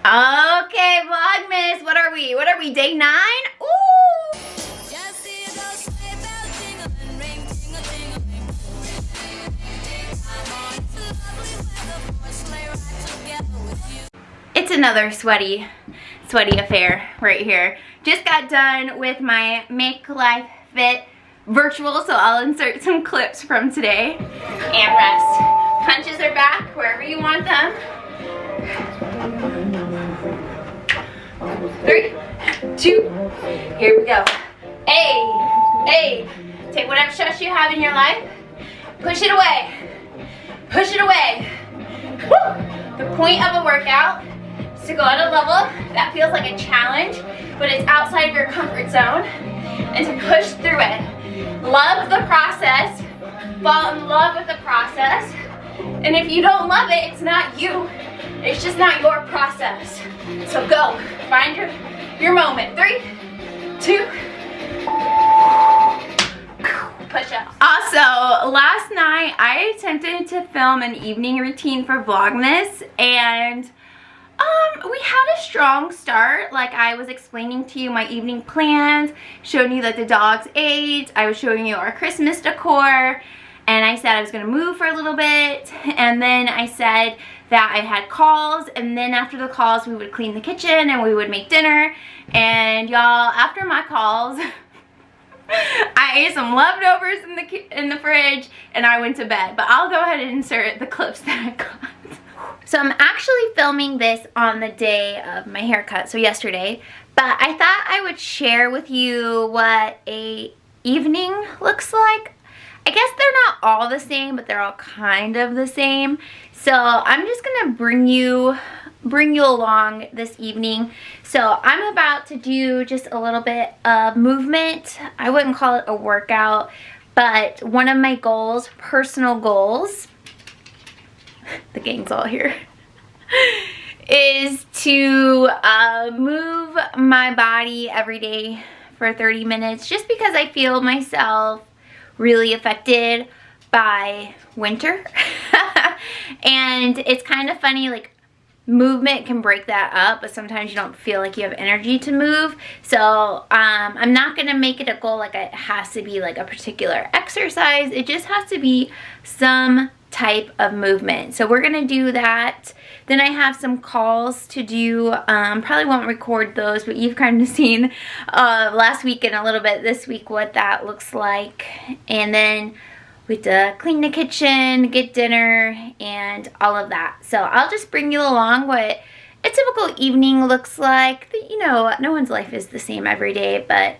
Okay, Vlogmas, what are we? Day 9? Ooh! It's another sweaty affair right here. Just got done with my Make Life Fit virtual, so I'll insert some clips from today. And rest. Punches are back wherever you want them. 3, 2, here we go. Hey, take whatever stress you have in your life, push it away, Woo! The point of a workout is to go at a level that feels like a challenge, but it's outside of your comfort zone, and to push through it. Love the process, fall in love with the process, and if you don't love it, it's not you. It's just not your process. So go, find your moment. 3, 2, push up. Also, last night I attempted to film an evening routine for Vlogmas, and we had a strong start. Like, I was explaining to you my evening plans, showing you that the dogs ate, I was showing you our Christmas decor, and I said I was gonna move for a little bit, and then I said that I had calls, and then after the calls we would clean the kitchen and we would make dinner. And y'all, after my calls I ate some leftovers in the fridge and I went to bed. But I'll go ahead and insert the clips that I got. So I'm actually filming this on the day of my haircut, so yesterday, but I thought I would share with you what a evening looks like. I guess they're not all the same, but they're all kind of the same. So I'm just gonna bring you along this evening. So I'm about to do just a little bit of movement. I wouldn't call it a workout, but one of my goals, personal goals, the gang's all here, is to move my body every day for 30 minutes, just because I feel myself really affected by winter. And it's kind of funny, like, movement can break that up, but sometimes you don't feel like you have energy to move. So I'm not gonna make it a goal like it has to be like a particular exercise. It just has to be some type of movement. So we're gonna do that. Then I have some calls to do. Probably won't record those, but you've kind of seen last week and a little bit this week what that looks like. And then we have to clean the kitchen, get dinner, and all of that. So I'll just bring you along what a typical evening looks like. You know, no one's life is the same every day, but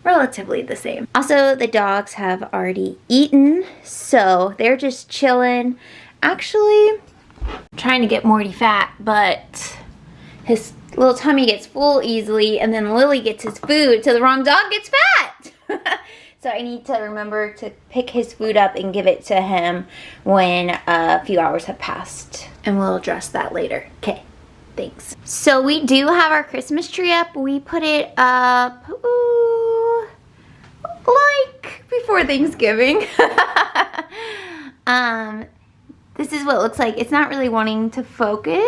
relatively the same. Also, the dogs have already eaten, so they're just chilling. Actually, I'm trying to get Morty fat, but his little tummy gets full easily, and then Lily gets his food, so the wrong dog gets fat. So I need to remember to pick his food up and give it to him when a few hours have passed. And we'll address that later. Okay, thanks. So we do have our Christmas tree up. We put it up, ooh, like before Thanksgiving. This is what it looks like. It's not really wanting to focus.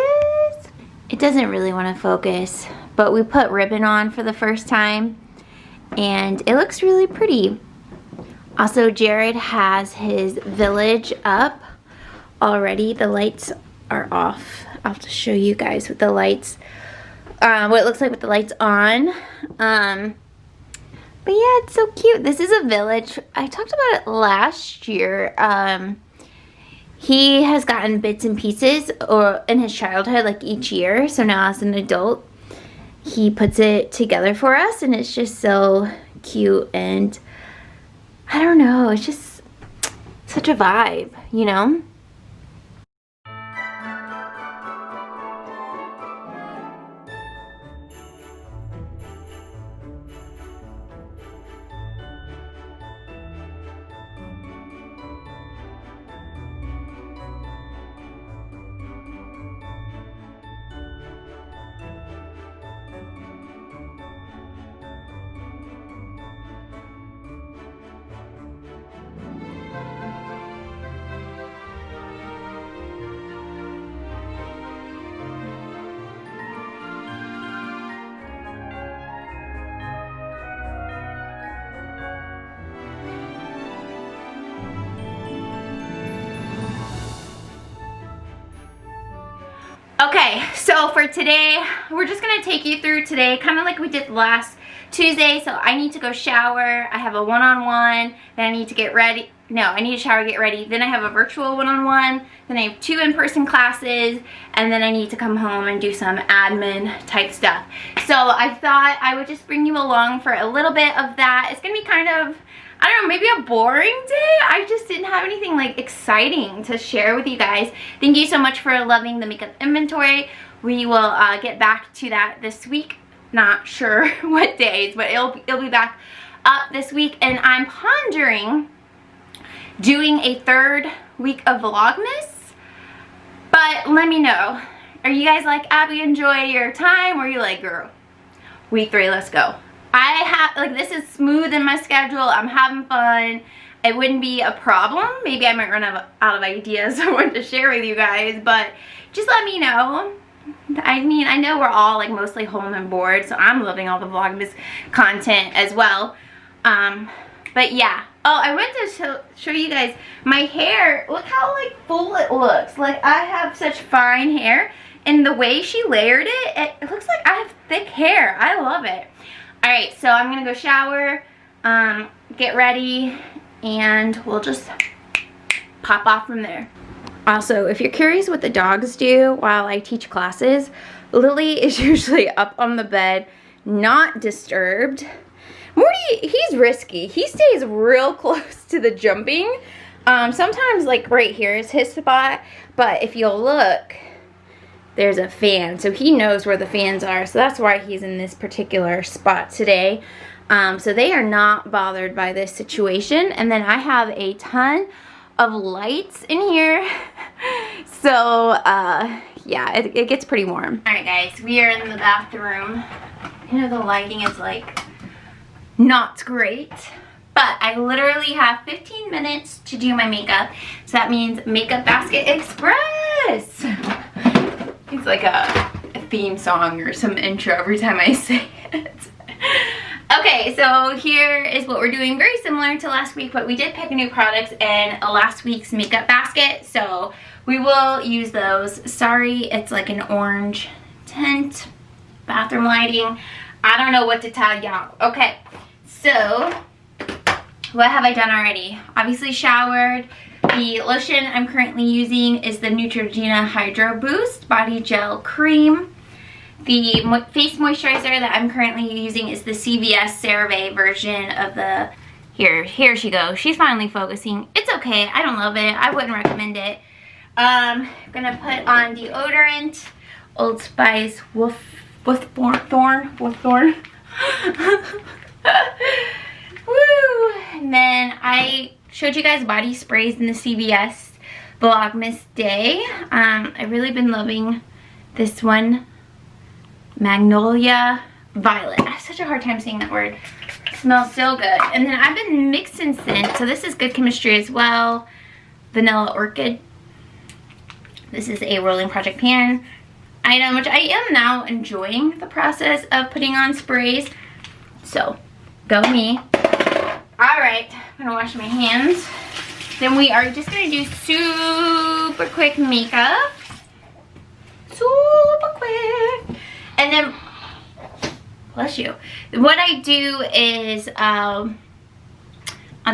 It doesn't really want to focus, but we put ribbon on for the first time, and it looks really pretty. Also, Jared has his village up already. The lights are off. I'll have to show you guys with the lights, what it looks like with the lights on. But yeah, it's so cute. This is a village. I talked about it last year. He has gotten bits and pieces or in his childhood, like each year. So now as an adult, he puts it together for us, and it's just so cute. And I don't know, it's just such a vibe, you know? So for today, we're just gonna take you through today, kind of like we did last Tuesday. So I need to go shower. I have a one-on-one, then I need to get ready. No, I need to shower, get ready. Then I have a virtual one-on-one. Then I have 2 in-person classes. And then I need to come home and do some admin type stuff. So I thought I would just bring you along for a little bit of that. It's gonna be kind of, I don't know, maybe a boring day. I just didn't have anything like exciting to share with you guys. Thank you so much for loving the makeup inventory. We will get back to that this week. Not sure what days, but it'll be back up this week. And I'm pondering doing a 3rd week of Vlogmas. But let me know. Are you guys like, Abby, enjoy your time? Or are you like, girl, week 3, let's go? I have, like, this is smooth in my schedule. I'm having fun. It wouldn't be a problem. Maybe I might run out of ideas I want to share with you guys, but just let me know. I mean, I know we're all like mostly home and bored, so I'm loving all the Vlogmas content as well. But yeah. Oh, I went to show you guys my hair. Look how like full it looks. Like I have such fine hair, and the way she layered it, it looks like I have thick hair. I love it. All right, so I'm gonna go shower, get ready, and we'll just pop off from there. Also, if you're curious what the dogs do while I teach classes, Lily is usually up on the bed, not disturbed. Morty, he's risky. He stays real close to the jumping. Sometimes like right here is his spot, but if you'll look, there's a fan. So he knows where the fans are. So that's why he's in this particular spot today. So they are not bothered by this situation. And then I have a ton of lights in here. So yeah, it gets pretty warm. All right guys, we are in the bathroom. You know, the lighting is like not great, but I literally have 15 minutes to do my makeup. So that means Makeup Basket Express. It's like a theme song or some intro every time I say it. Okay, so here is what we're doing. Very similar to last week, but we did pick new products in last week's makeup basket, so we will use those. Sorry, it's like an orange tint, bathroom lighting. I don't know what to tell y'all. Okay, so what have I done already? Obviously showered. The lotion I'm currently using is the Neutrogena Hydro Boost Body Gel Cream. The face moisturizer that I'm currently using is the CVS CeraVe version of the, here she goes. She's finally focusing. It's okay, I don't love it. I wouldn't recommend it. I'm gonna put on deodorant, Old Spice, Wolfthorn. Woo! And then I showed you guys body sprays in the CVS Vlogmas day. I've really been loving this one, Magnolia Violet. I have such a hard time saying that word. It smells so good. And then I've been mixing scent, so this is Good Chemistry as well. Vanilla Orchid. This is a rolling project pan item, which I am now enjoying the process of putting on sprays. So, go me. Alright, I'm gonna wash my hands. Then we are just gonna do super quick makeup. Super quick. And then, bless you. What I do is, I'll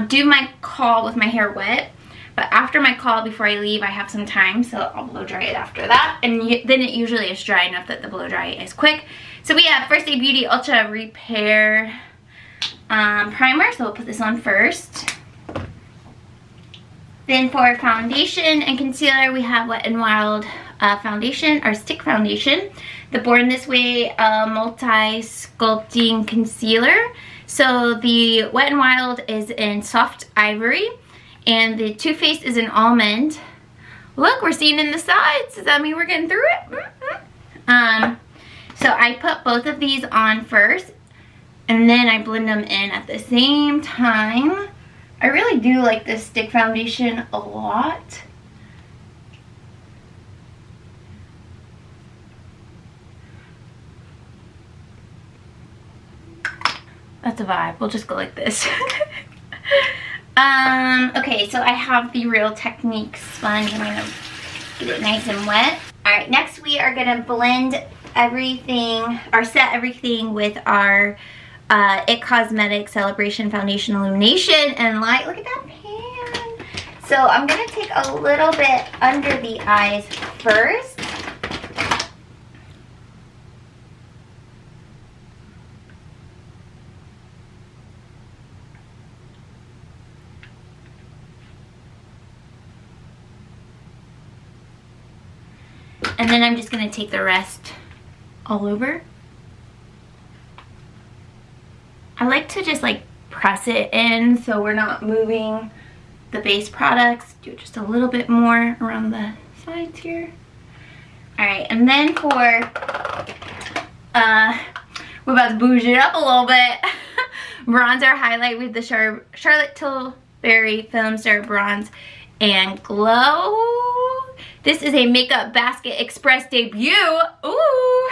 do my call with my hair wet. But after my call, before I leave, I have some time, so I'll blow dry it after that. And then it usually is dry enough that the blow dry is quick. So we have First Aid Beauty Ultra Repair primer, so we'll put this on first. Then for foundation and concealer, we have Wet n Wild foundation, or stick foundation. The Born This Way multi-sculpting concealer. So the Wet n Wild is in Soft Ivory, and the Too Faced is in Almond. Look, we're seeing in the sides. Does that mean we're getting through it? So I put both of these on first, and then I blend them in at the same time. I really do like this stick foundation a lot. That's a vibe. We'll just go like this. Okay, so I have the Real Techniques sponge. I'm gonna get it nice and wet. All right, next we are gonna blend everything, or set everything with our It Cosmetics Celebration Foundation Illumination and Light. Look at that pan. So I'm gonna take a little bit under the eyes first. And then I'm just gonna take the rest all over. I like to just like press it in so we're not moving the base products. Do just a little bit more around the sides here. All right, and then for, we're about to bouge it up a little bit. Bronzer highlight with the Charlotte Tilbury Film Star Bronze and Glow. This is a Makeup Basket Express debut. Ooh.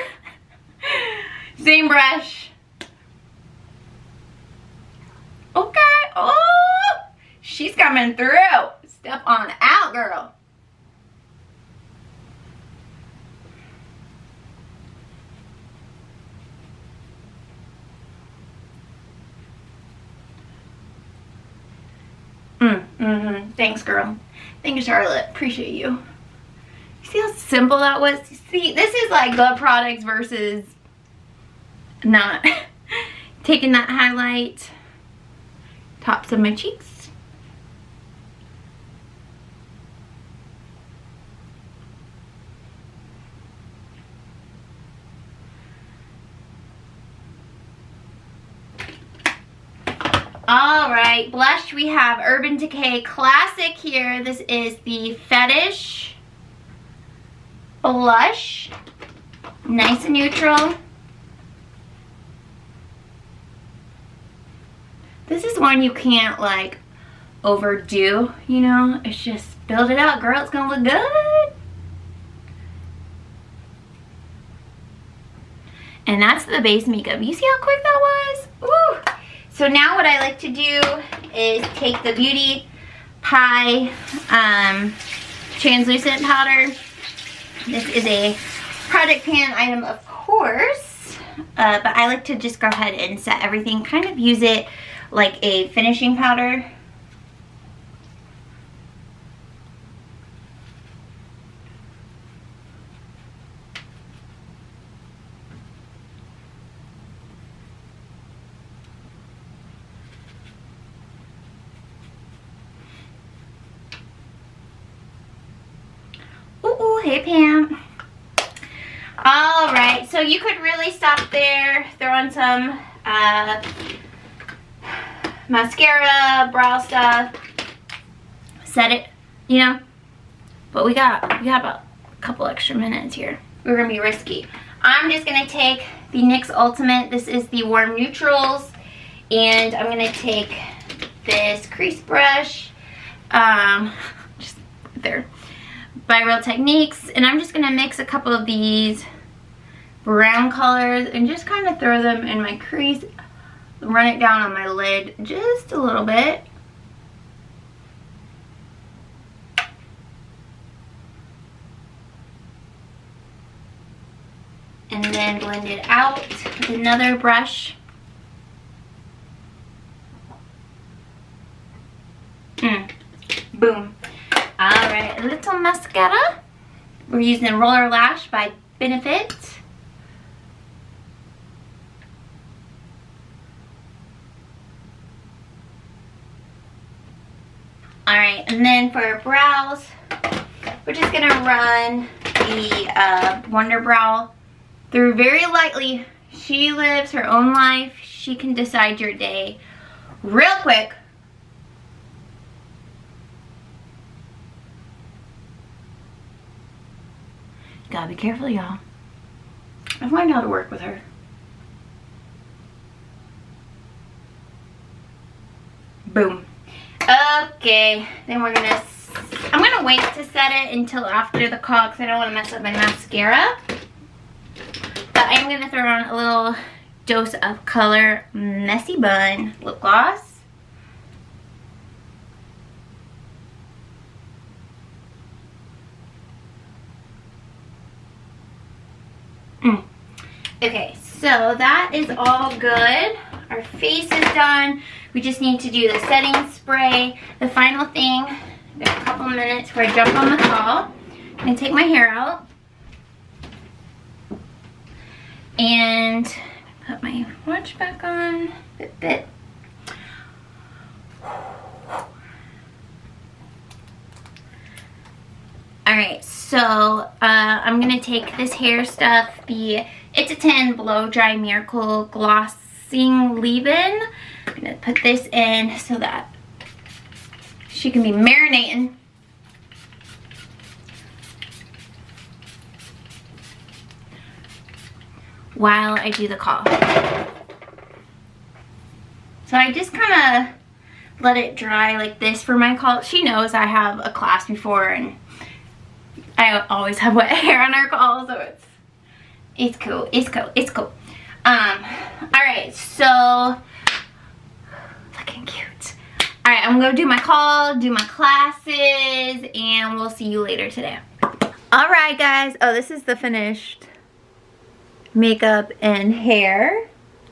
Same brush. Okay. Oh, she's coming through. Step on out, girl. Thanks, girl. Thank you, Charlotte. Appreciate you. See how simple that was? See, this is like the products versus not. Taking that highlight, tops of my cheeks. All right, blush, we have Urban Decay Classic here. This is the Fetish blush, nice and neutral. This is one you can't like overdo, you know, it's just build it out, girl, it's gonna look good. And that's the base makeup. You see how quick that was? Woo! So now what I like to do is take the Beauty Pie translucent powder. This is a Project Pan item, of course, but I like to just go ahead and set everything, kind of use it like a finishing powder. Ooh, hey Pam. All right, so you could really stop there, throw on some mascara, brow stuff, set it, you know, but we got about a couple extra minutes here. We're gonna be risky. I'm just gonna take the NYX Ultimate. This is the Warm Neutrals, and I'm gonna take this crease brush, just there, by Real Techniques, and I'm just gonna mix a couple of these brown colors and just kind of throw them in my crease, run it down on my lid just a little bit. And then blend it out with another brush. Boom. Alright, a little mascara. We're using Roller Lash by Benefit. Alright, and then for brows, we're just going to run the Wonder Brow through very lightly. She lives her own life. She can decide your day real quick. Gotta be careful, y'all. I've learned how to work with her. Boom. Okay, then I'm gonna wait to set it until after the call because I don't want to mess up my mascara. But I'm gonna throw on a little dose of color Messy Bun lip gloss. Okay, so that is all good. Our face is done. We just need to do the setting spray. The final thing, got a couple minutes before I jump on the call. I'm gonna take my hair out and put my watch back on. Bit. Alright, so I'm gonna take this hair stuff, the It's a 10 Blow Dry Miracle Glossing Leave-In. I'm gonna put this in so that she can be marinating. While I do the call. So I just kind of let it dry like this for my call. She knows I have a class before and I always have wet hair on our call, so it's cool. Alright, so looking cute. Alright, I'm gonna do my call, do my classes, and we'll see you later today. Alright guys, oh, this is the finished makeup and hair.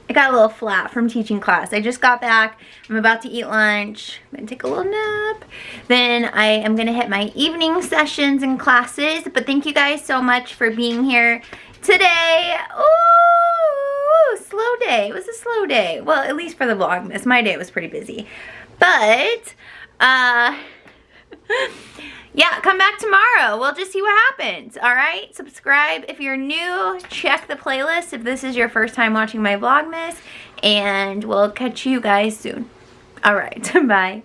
I got a little flat from teaching class. I just got back. I'm about to eat lunch. I'm gonna take a little nap. Then I am gonna hit my evening sessions and classes. But thank you guys so much for being here today. Ooh, slow day. It was a slow day. Well, at least for the Vlogmas. My day was pretty busy. But, yeah, come back tomorrow. We'll just see what happens, all right? Subscribe if you're new. Check the playlist if this is your first time watching my Vlogmas. And we'll catch you guys soon. All right, bye.